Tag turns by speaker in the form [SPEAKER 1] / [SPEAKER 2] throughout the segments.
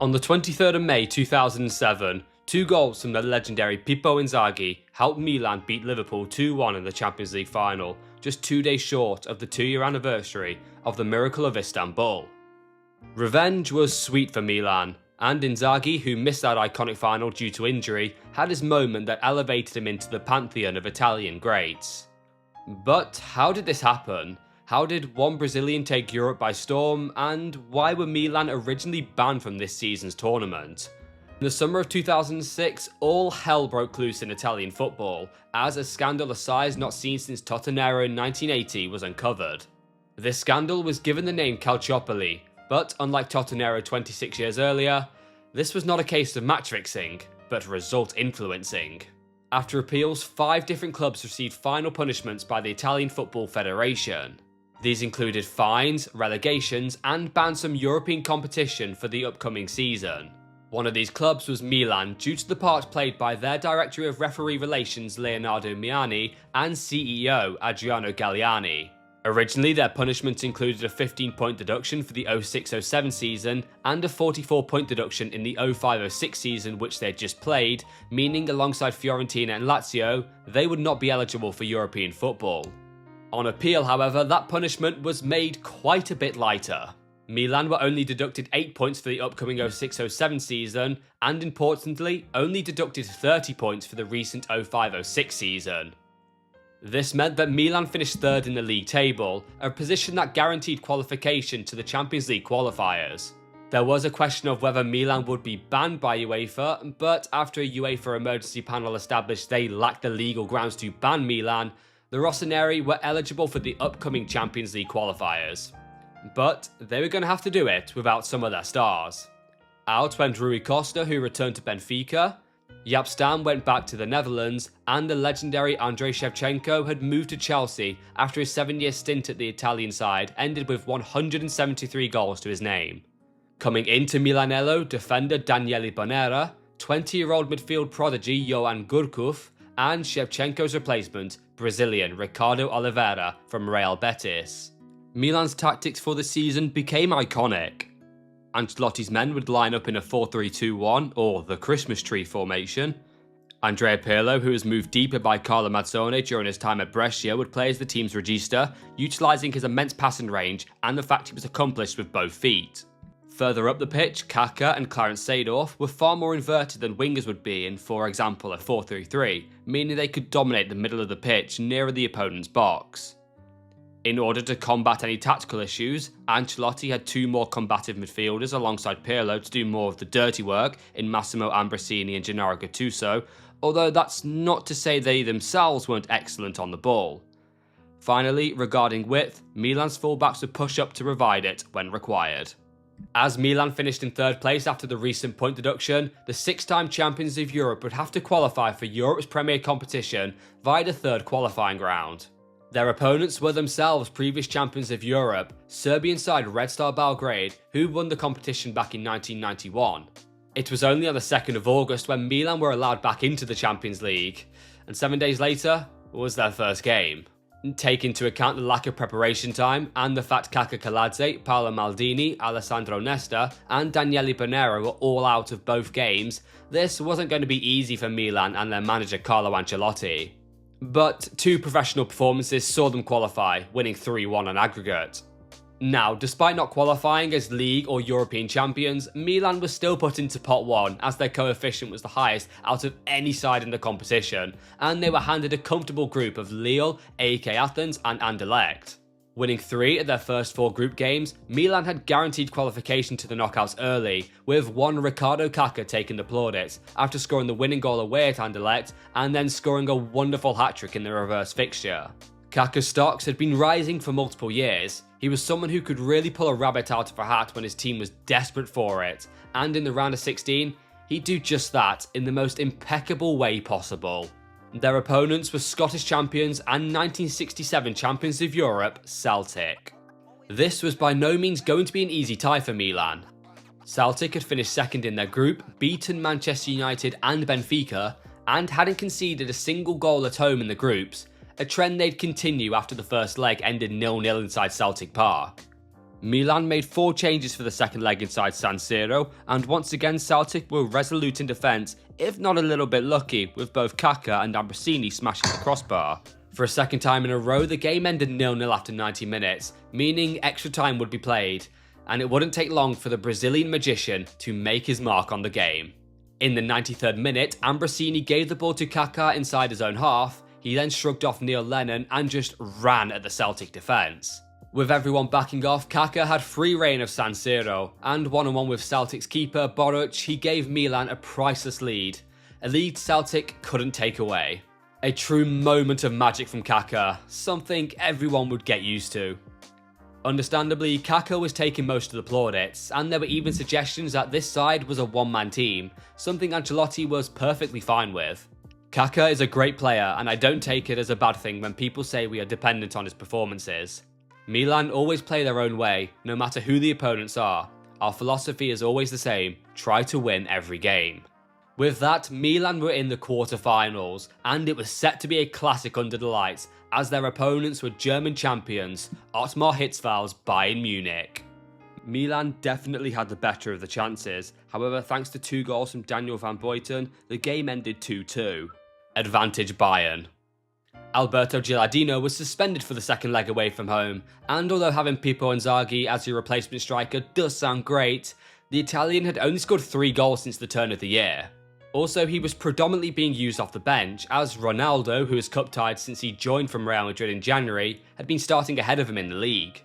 [SPEAKER 1] On the 23rd of May 2007, 2 goals from the legendary Pippo Inzaghi helped Milan beat Liverpool 2-1 in the Champions League final, just 2 days short of the 2-year anniversary of the Miracle of Istanbul. Revenge was sweet for Milan, and Inzaghi, who missed that iconic final due to injury, had his moment that elevated him into the pantheon of Italian greats. But how did this happen? How did one Brazilian take Europe by storm, and why were Milan originally banned from this season's tournament? In the summer of 2006, all hell broke loose in Italian football, as a scandal of size not seen since Rossoneri in 1980 was uncovered. This scandal was given the name Calciopoli, but unlike Rossoneri 26 years earlier, this was not a case of match fixing, but result influencing. After appeals, 5 different clubs received final punishments by the Italian Football Federation. These included fines, relegations, and bans from European competition for the upcoming season. One of these clubs was Milan, due to the part played by their Director of Referee Relations Leonardo Miani and CEO Adriano Galliani. Originally, their punishment included a 15-point deduction for the 06-07 season and a 44-point deduction in the 05-06 season which they had just played, meaning alongside Fiorentina and Lazio, they would not be eligible for European football. On appeal, however, that punishment was made quite a bit lighter. Milan were only deducted 8 points for the upcoming 06-07 season, and importantly, only deducted 30 points for the recent 05-06 season. This meant that Milan finished 3rd in the league table, a position that guaranteed qualification to the Champions League qualifiers. There was a question of whether Milan would be banned by UEFA, but after a UEFA emergency panel established they lacked the legal grounds to ban Milan, the Rossoneri were eligible for the upcoming Champions League qualifiers. But they were going to have to do it without some of their stars. Out went Rui Costa, who returned to Benfica, Jaap Stam went back to the Netherlands, and the legendary Andrei Shevchenko had moved to Chelsea after his 7-year stint at the Italian side ended with 173 goals to his name. Coming into Milanello, defender Daniele Bonera, 20-year-old midfield prodigy Johan Gurkuf, and Shevchenko's replacement, Brazilian Ricardo Oliveira from Real Betis. Milan's tactics for the season became iconic. Ancelotti's men would line up in a 4-3-2-1 or the Christmas tree formation. Andrea Pirlo, who was moved deeper by Carlo Mazzone during his time at Brescia, would play as the team's regista, utilising his immense passing range and the fact he was accomplished with both feet. Further up the pitch, Kaka and Clarence Seedorf were far more inverted than wingers would be in, for example, a 4-3-3, meaning they could dominate the middle of the pitch nearer the opponent's box. In order to combat any tactical issues, Ancelotti had 2 more combative midfielders alongside Pirlo to do more of the dirty work in Massimo Ambrosini and Gennaro Gattuso, although that's not to say they themselves weren't excellent on the ball. Finally, regarding width, Milan's fullbacks would push up to provide it when required. As Milan finished in 3rd place after the recent point deduction, the 6-time champions of Europe would have to qualify for Europe's premier competition via the 3rd qualifying round. Their opponents were themselves previous champions of Europe, Serbian side Red Star Belgrade, who won the competition back in 1991. It was only on the 2nd of August when Milan were allowed back into the Champions League, and 7 days later was their first game. Take into account the lack of preparation time and the fact Kaka Kaladze, Paolo Maldini, Alessandro Nesta and Daniele Bonera were all out of both games, this wasn't going to be easy for Milan and their manager Carlo Ancelotti. But 2 professional performances saw them qualify, winning 3-1 on aggregate. Now, despite not qualifying as league or European champions, Milan was still put into pot 1 as their coefficient was the highest out of any side in the competition, and they were handed a comfortable group of Lille, AEK Athens and Anderlecht. Winning 3 of their first 4 group games, Milan had guaranteed qualification to the knockouts early, with one Ricardo Kaka taking the plaudits after scoring the winning goal away at Anderlecht and then scoring a wonderful hat-trick in the reverse fixture. Kaka's stocks had been rising for multiple years. He was someone who could really pull a rabbit out of a hat when his team was desperate for it, and in the round of 16, he'd do just that in the most impeccable way possible. Their opponents were Scottish champions and 1967 champions of Europe, Celtic. This was by no means going to be an easy tie for Milan. Celtic had finished 2nd in their group, beaten Manchester United and Benfica, and hadn't conceded a single goal at home in the groups, a trend they'd continue after the first leg ended 0-0 inside Celtic Park. Milan made 4 changes for the second leg inside San Siro, and once again Celtic were resolute in defence, if not a little bit lucky, with both Kaka and Ambrosini smashing the crossbar. For a second time in a row, the game ended 0-0 after 90 minutes, meaning extra time would be played, and it wouldn't take long for the Brazilian magician to make his mark on the game. In the 93rd minute, Ambrosini gave the ball to Kaka inside his own half. He then shrugged off Neil Lennon and just ran at the Celtic defence. With everyone backing off, Kaka had free reign of San Siro, and one-on-one with Celtic's keeper, Boruc, he gave Milan a priceless lead. A lead Celtic couldn't take away. A true moment of magic from Kaka, something everyone would get used to. Understandably, Kaka was taking most of the plaudits, and there were even suggestions that this side was a one-man team, something Ancelotti was perfectly fine with. Kaka is a great player, and I don't take it as a bad thing when people say we are dependent on his performances. Milan always play their own way, no matter who the opponents are. Our philosophy is always the same: try to win every game. With that, Milan were in the quarter-finals, and it was set to be a classic under the lights, as their opponents were German champions, Ottmar Hitzfels Bayern Munich. Milan definitely had the better of the chances, however thanks to 2 goals from Daniel van Buiten, the game ended 2-2. Advantage Bayern. Alberto Gilardino was suspended for the second leg away from home, and although having Pippo Inzaghi as your replacement striker does sound great, the Italian had only scored 3 goals since the turn of the year. Also, he was predominantly being used off the bench, as Ronaldo, who is cup-tied since he joined from Real Madrid in January, had been starting ahead of him in the league.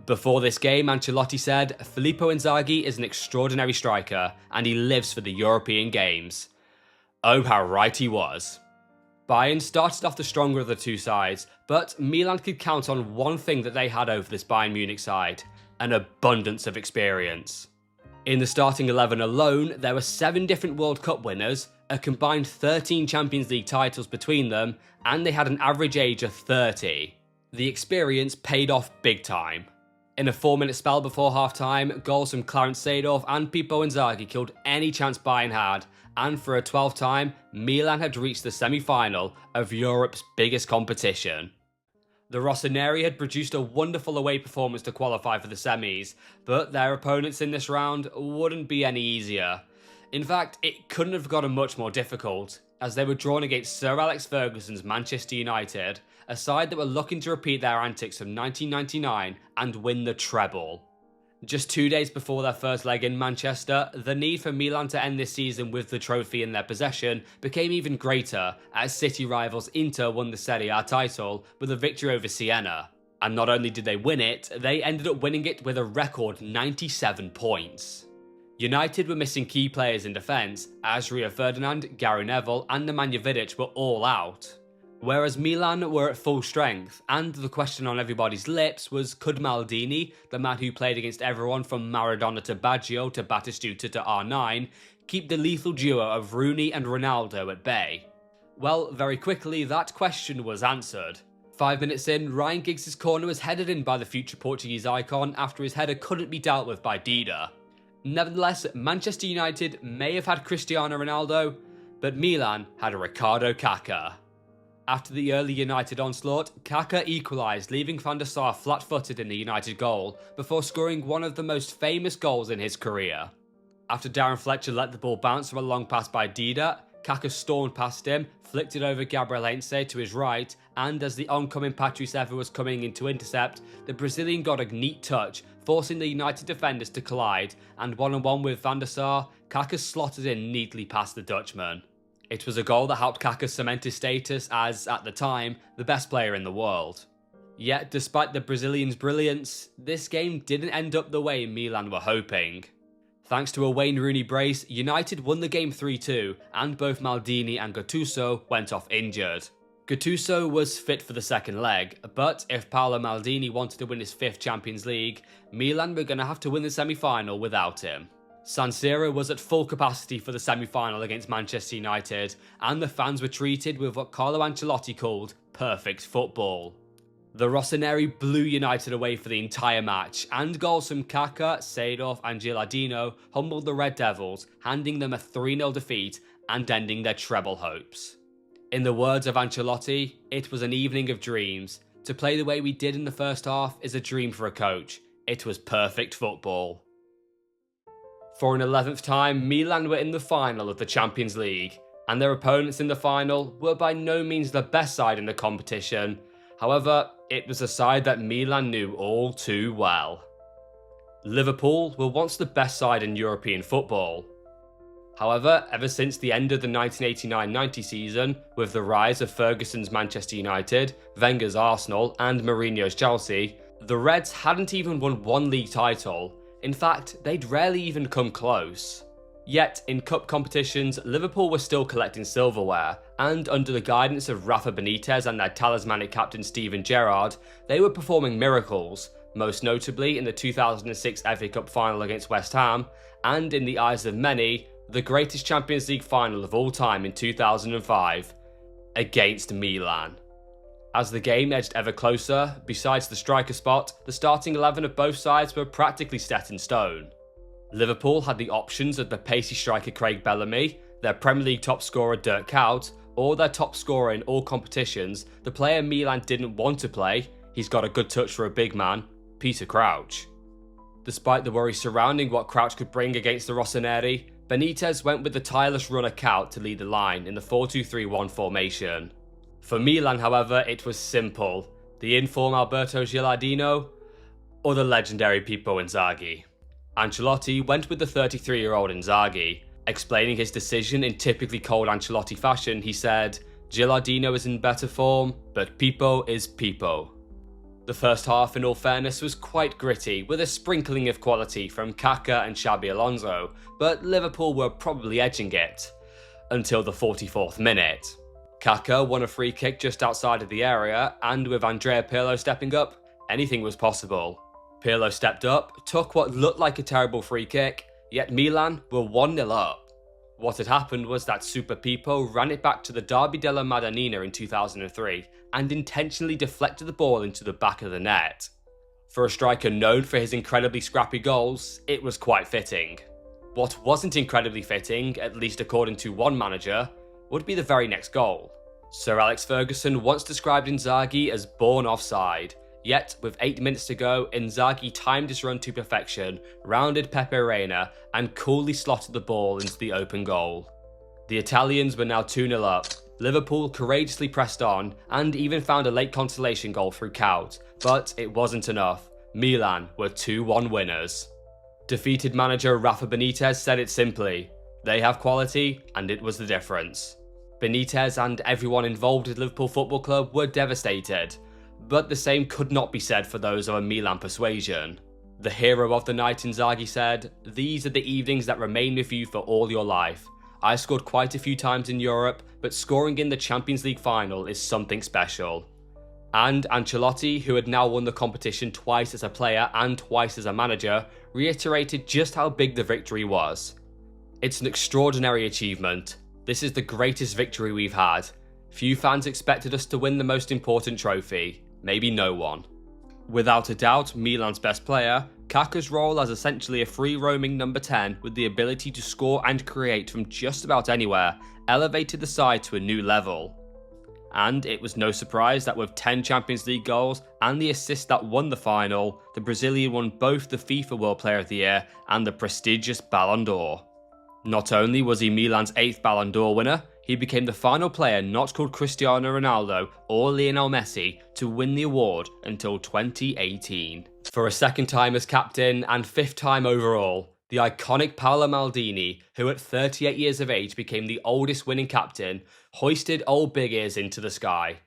[SPEAKER 1] Before this game, Ancelotti said, "Filippo Inzaghi is an extraordinary striker, and he lives for the European games." Oh, how right he was. Bayern started off the stronger of the two sides, but Milan could count on one thing that they had over this Bayern Munich side: an abundance of experience. In the starting 11 alone, there were 7 different World Cup winners, a combined 13 Champions League titles between them, and they had an average age of 30. The experience paid off big time. In a 4-minute spell before half-time, goals from Clarence Seedorf and Pippo Inzaghi killed any chance Bayern had, and for a 12th time, Milan had reached the semi-final of Europe's biggest competition. The Rossoneri had produced a wonderful away performance to qualify for the semis, but their opponents in this round wouldn't be any easier. In fact, it couldn't have gotten much more difficult, as they were drawn against Sir Alex Ferguson's Manchester United, a side that were looking to repeat their antics from 1999 and win the treble. Just 2 days before their first leg in Manchester, the need for Milan to end this season with the trophy in their possession became even greater, as City rivals Inter won the Serie A title with a victory over Siena. And not only did they win it, they ended up winning it with a record 97 points. United were missing key players in defence, as Rio Ferdinand, Gary Neville and Nemanja Vidic were all out. Whereas Milan were at full strength, and the question on everybody's lips was, could Maldini, the man who played against everyone from Maradona to Baggio to Batistuta to R9, keep the lethal duo of Rooney and Ronaldo at bay? Well, very quickly that question was answered. 5 minutes in, Ryan Giggs' corner was headed in by the future Portuguese icon after his header couldn't be dealt with by Dida. Nevertheless, Manchester United may have had Cristiano Ronaldo, but Milan had a Ricardo Kaka. After the early United onslaught, Kaka equalised, leaving Van der Sar flat-footed in the United goal, before scoring one of the most famous goals in his career. After Darren Fletcher let the ball bounce from a long pass by Dida, Kaka stormed past him, flicked it over Gabriel Heinze to his right, and as the oncoming Patrice Evra was coming in to intercept, the Brazilian got a neat touch, forcing the United defenders to collide, and one-on-one with Van der Sar, Kaka slotted in neatly past the Dutchman. It was a goal that helped Kaka cement his status as, at the time, the best player in the world. Yet, despite the Brazilian's brilliance, this game didn't end up the way Milan were hoping. Thanks to a Wayne Rooney brace, United won the game 3-2, and both Maldini and Gattuso went off injured. Gattuso was fit for the second leg, but if Paolo Maldini wanted to win his 5th Champions League, Milan were going to have to win the semi-final without him. San Siro was at full capacity for the semi-final against Manchester United, and the fans were treated with what Carlo Ancelotti called perfect football. The Rossoneri blew United away for the entire match, and goals from Kaka, Seedorf and Gilardino humbled the Red Devils, handing them a 3-0 defeat and ending their treble hopes. In the words of Ancelotti, it was an evening of dreams. To play the way we did in the first half is a dream for a coach. It was perfect football. For an 11th time, Milan were in the final of the Champions League, and their opponents in the final were by no means the best side in the competition. However, it was a side that Milan knew all too well. Liverpool were once the best side in European football. However, ever since the end of the 1989-90 season, with the rise of Ferguson's Manchester United, Wenger's Arsenal, and Mourinho's Chelsea, the Reds hadn't even won one league title. In fact, they'd rarely even come close. Yet, in cup competitions, Liverpool were still collecting silverware, and under the guidance of Rafa Benitez and their talismanic captain Steven Gerrard, they were performing miracles, most notably in the 2006 FA Cup final against West Ham, and in the eyes of many, the greatest Champions League final of all time in 2005, against Milan. As the game edged ever closer, besides the striker spot, the starting 11 of both sides were practically set in stone. Liverpool had the options of the pacey striker Craig Bellamy, their Premier League top scorer Dirk Kuyt, or their top scorer in all competitions, the player Milan didn't want to play, he's got a good touch for a big man, Peter Crouch. Despite the worry surrounding what Crouch could bring against the Rossoneri, Benitez went with the tireless runner Kuyt to lead the line in the 4-2-3-1 formation. For Milan, however, it was simple: the inform Alberto Gilardino or the legendary Pippo Inzaghi. Ancelotti went with the 33-year-old Inzaghi. Explaining his decision in typically cold Ancelotti fashion, he said, "Gilardino is in better form, but Pippo is Pippo." The first half, in all fairness, was quite gritty, with a sprinkling of quality from Kaka and Xabi Alonso, but Liverpool were probably edging it. Until the 44th minute. Kaka won a free kick just outside of the area, and with Andrea Pirlo stepping up, anything was possible. Pirlo stepped up, took what looked like a terrible free kick, yet Milan were 1-0 up. What had happened was that Super Pippo ran it back to the Derby della Madonnina in 2003 and intentionally deflected the ball into the back of the net. For a striker known for his incredibly scrappy goals, it was quite fitting. What wasn't incredibly fitting, at least according to one manager, would be the very next goal. Sir Alex Ferguson once described Inzaghi as born offside, yet with 8 minutes to go, Inzaghi timed his run to perfection, rounded Pepe Reina, and coolly slotted the ball into the open goal. The Italians were now 2-0 up. Liverpool courageously pressed on, and even found a late consolation goal through Kuyt, but it wasn't enough. Milan were 2-1 winners. Defeated manager Rafa Benitez said it simply: they have quality, and it was the difference. Benitez and everyone involved with Liverpool Football Club were devastated, but the same could not be said for those of a Milan persuasion. The hero of the night, Inzaghi said, "These are the evenings that remain with you for all your life. I scored quite a few times in Europe, but scoring in the Champions League final is something special." And Ancelotti, who had now won the competition twice as a player and twice as a manager, reiterated just how big the victory was. "It's an extraordinary achievement. This is the greatest victory we've had. Few fans expected us to win the most important trophy. Maybe no one." Without a doubt, Milan's best player, Kaka's role as essentially a free-roaming number 10 with the ability to score and create from just about anywhere, elevated the side to a new level. And it was no surprise that with 10 Champions League goals and the assist that won the final, the Brazilian won both the FIFA World Player of the Year and the prestigious Ballon d'Or. Not only was he Milan's 8th Ballon d'Or winner, he became the final player not called Cristiano Ronaldo or Lionel Messi to win the award until 2018. For a second time as captain and 5th time overall, the iconic Paolo Maldini, who at 38 years of age became the oldest winning captain, hoisted old Big Ears into the sky.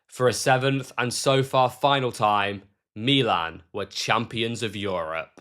[SPEAKER 1] For a 7th and so far final time, Milan were champions of Europe.